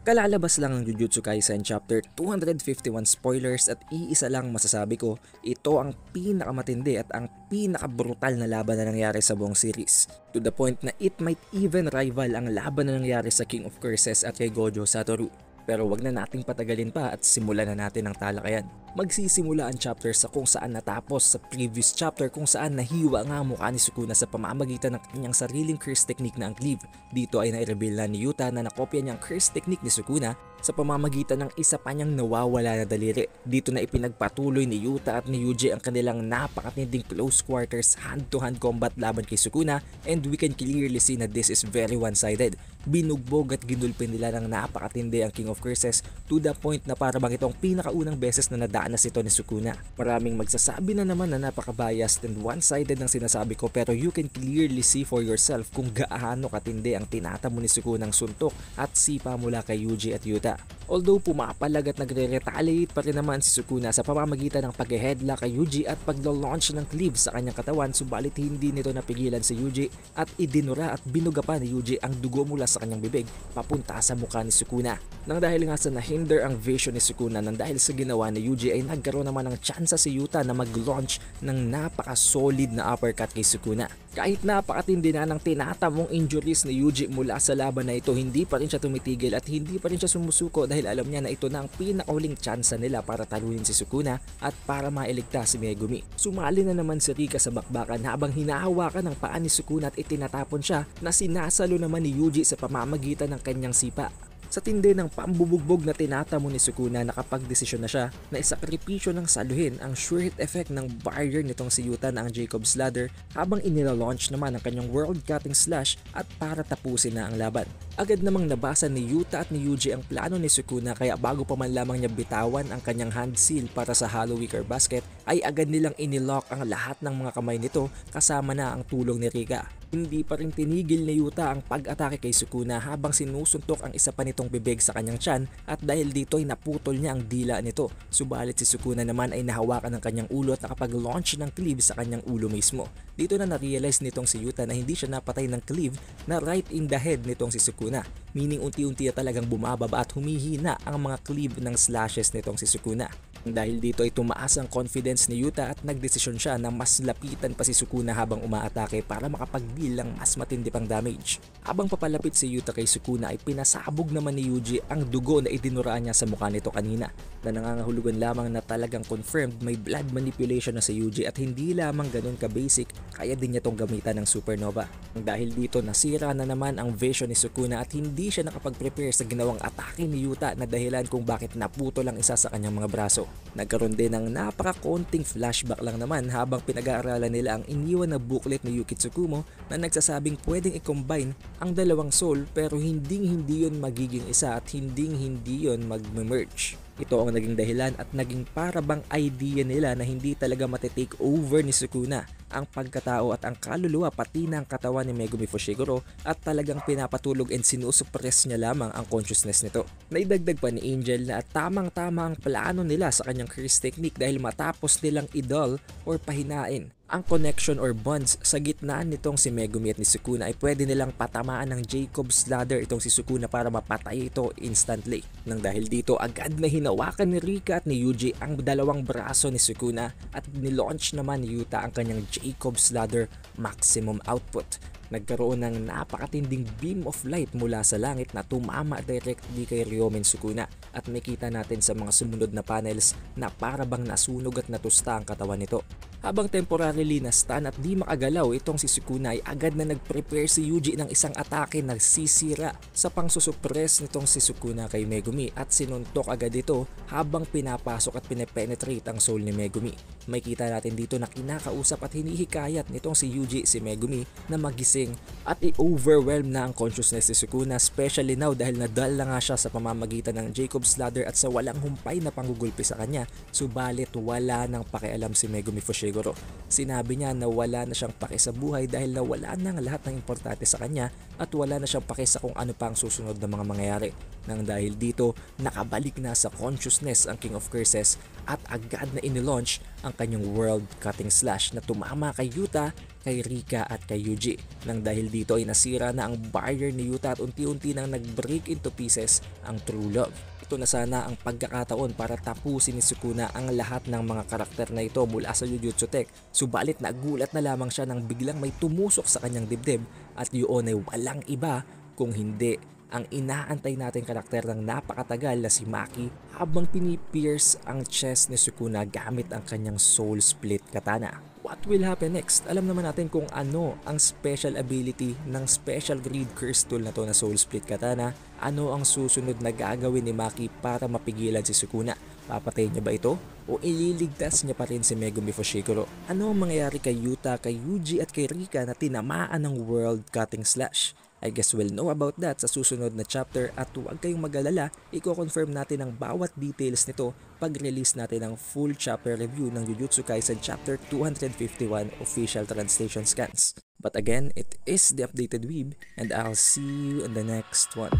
Kalalabas lang ng Jujutsu Kaisen Chapter 251 spoilers at iisa lang masasabi ko, ito ang pinakamatindi at ang pinakabrutal na laban na nangyari sa buong series. To the point na it might even rival ang laban na nangyari sa King of Curses at kay Gojo Satoru. Pero wag na nating patagalin pa at simulan na natin ang talakayan. Magsisimula ang chapter sa kung saan natapos sa previous chapter kung saan nahiwa nga ang mukha ni Sukuna sa pamamagitan ng kanyang sariling curse technique na ang cleave. Dito ay nai-reveal na ni Yuta na nakopya niyang curse technique ni Sukuna sa pamamagitan ng isa pa niyang nawawala na daliri. Dito na ipinagpatuloy ni Yuta at ni Yuji ang kanilang napakatinding close quarters hand-to-hand combat laban kay Sukuna, and we can clearly see na this is very one-sided. Binugbog at ginulpin nila ng napakatindi ang King of Curses to the point na para bang itong pinakaunang beses na nadaanas ito ni Sukuna. Maraming magsasabi na naman na napaka-biased and one-sided ng sinasabi ko, pero you can clearly see for yourself kung gaano katindi ang tinatamo ni Sukuna ng suntok at sipa mula kay Yuji at Yuta. Although pumapalag at nagre-retaliate pa rin naman si Sukuna sa pamamagitan ng pag-headlock kay Yuji at pag-launch ng cleave sa kanyang katawan, subalit hindi nito napigilan si Yuji at idinura at binuga pa ni Yuji ang dugo mula sa kanyang bibig papunta sa mukha ni Sukuna. Nang dahil nga sa nahinder ang vision ni Sukuna nang dahil sa ginawa ni Yuji, ay nagkaroon naman ng tsansa si Yuta na mag-launch ng napaka-solid na uppercut kay Sukuna. Kahit napakatindi na ng tinatamong injuries ni Yuji mula sa laban na ito, hindi pa rin siya tumitigil at hindi pa rin siya sumusuko dahil alam niya na ito na ang pinakahuling tsansa nila para talunin si Sukuna at para mailigtas si Megumi. Sumali na naman si Rika sa bakbakan habang hinahawakan ng paa ni Sukuna at itinatapon siya na sinasalo naman ni Yuji sa pamamagitan ng kanyang sipa. Sa tindi ng pambubugbog na tinatamo ni Sukuna, nakapagdesisyon na siya na isakripisyo ng saluhin ang sure hit effect ng barrier nitong si Yuta na ang Jacob's Ladder habang inilalaunch naman ang kanyang world cutting slash at para tapusin na ang laban. Agad namang nabasa ni Yuta at ni Yuji ang plano ni Sukuna, kaya bago pa man lamang niya bitawan ang kanyang hand seal para sa hollow wicker basket ay agad nilang inilock ang lahat ng mga kamay nito kasama na ang tulong ni Rika. Hindi pa rin tinigil ni Yuta ang pag-atake kay Sukuna habang sinusuntok ang isa pa nitong bibig sa kanyang tiyan, at dahil dito ay naputol niya ang dila nito. Subalit si Sukuna naman ay nahawakan ng kanyang ulo at nakapag-launch ng cleave sa kanyang ulo mismo. Dito na na-realize nitong si Yuta na hindi siya napatay ng cleave na right in the head nitong si Sukuna. Meaning unti-unti na talagang bumababa at humihina ang mga cleave ng slashes nitong si Sukuna. Dahil dito ay tumaas ang confidence ni Yuta at nagdesisyon siya na mas lapitan pa si Sukuna habang umaatake para makapagbilang mas matindi pang damage. Habang papalapit si Yuta kay Sukuna ay pinasabog naman ni Yuji ang dugo na idinuraan niya sa mukha nito kanina, na nangangahulugan lamang na talagang confirmed may blood manipulation na si Yuji at hindi lamang ganun ka-basic kaya din niya tong gamitan ng supernova. Dahil dito nasira na naman ang vision ni Sukuna at hindi siya nakapag-prepare sa ginawang atake ni Yuta na dahilan kung bakit naputol ang isa sa kanyang mga braso. Nagkaroon din ng napaka-konting flashback lang naman habang pinag-aaralan nila ang iniwan na booklet ni Yuki Tsukumo na nagsasabing pwedeng i-combine ang dalawang soul pero hindi yun magiging isa at hindi yun mag-merge. Ito ang naging dahilan at naging parabang idea nila na hindi talaga matitake over ni Sukuna ang pagkatao at ang kaluluwa pati na ang katawan ni Megumi Fushiguro, at talagang pinapatulog and sinusuppress niya lamang ang consciousness nito. Naidagdag pa ni Angel na tamang-tama ang plano nila sa kanyang curse technique dahil matapos nilang idol or pahinain ang connection or bonds sa gitna nitong si Megumi at ni Sukuna, ay pwede nilang patamaan ng Jacob's Ladder itong si Sukuna para mapatay ito instantly. Nang dahil dito agad na hinawakan ni Rika at ni Yuji ang dalawang braso ni Sukuna at nilaunch naman ni Yuta ang kanyang Jacob's Ladder maximum output. Nagkaroon ng napakatinding beam of light mula sa langit na tumama directly kay Ryomen Sukuna, at makita natin sa mga sumunod na panels na parabang nasunog at natusta ang katawan nito. Habang temporarily na stun at di makagalaw itong si Sukuna, ay agad na nag-prepare si Yuji ng isang atake na sisira sa pangsusuppress nitong si Sukuna kay Megumi, at sinuntok agad ito habang pinapasok at pinepenetrate ang soul ni Megumi. May kita natin dito na kinakausap at hinihikayat nitong si Yuji si Megumi na magising at i-overwhelm na ang consciousness ni Sukuna, especially now dahil nadal na nga siya sa pamamagitan ng Jacob's Ladder at sa walang humpay na panggugulpi sa kanya. Subalit wala nang pakialam si Megumi Fushiguro. Sinabi niya na wala na siyang paki sa buhay dahil nawala na ang lahat ng importante sa kanya at wala na siyang paki sa kung ano pa ang susunod na mga mangyayari. Nang dahil dito, nakabalik na sa consciousness ang King of Curses at agad na inilaunch ang kanyang world cutting slash na tumama kay Yuta kay Rika at kay Yuji. Nang dahil dito ay nasira na ang barrier ni Yuta at unti-unti nang nag-break into pieces ang true love. Ito na sana ang pagkakataon para tapusin ni Sukuna ang lahat ng mga karakter na ito mula sa Jujutsu Tech. Subalit nagulat na lamang siya nang biglang may tumusok sa kanyang dibdib at yun ay walang iba kung hindi ang inaantay nating karakter ng napakatagal na si Maki habang pinipierce ang chest ni Sukuna gamit ang kanyang soul split katana. What will happen next? Alam naman natin kung ano ang special ability ng special greed curse tool na to na soul split katana. Ano ang susunod na gagawin ni Maki para mapigilan si Sukuna? Papatayin niya ba ito? O ililigtas niya pa rin si Megumi Fushiguro? Ano ang mangyayari kay Yuta, kay Yuji at kay Rika na tinamaan ng world cutting slash? I guess we'll know about that sa susunod na chapter at huwag kayong mag-alala, i-confirm natin ang bawat details nito pag-release natin ng full chapter review ng Jujutsu Kaisen Chapter 251 official translation scans. But again, it is the updated Weeb and I'll see you in the next one.